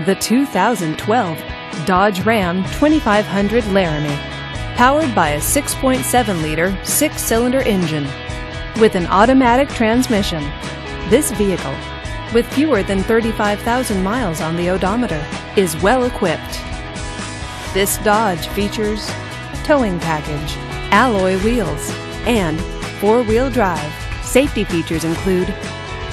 The 2012 Dodge Ram 2500 Laramie, powered by a 6.7-liter six-cylinder engine with an automatic transmission. This vehicle, with fewer than 35,000 miles on the odometer, is well equipped. This Dodge features towing package, alloy wheels, and four-wheel drive. Safety features include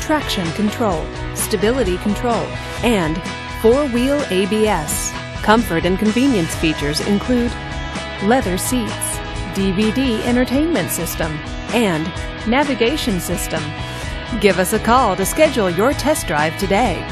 traction control, stability control, and four-wheel ABS. Comfort and convenience features include leather seats, DVD entertainment system, and navigation system. Give us a call to schedule your test drive today.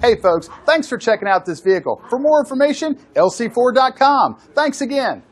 Hey folks, thanks for checking out this vehicle. For more information, lc4.com. Thanks again.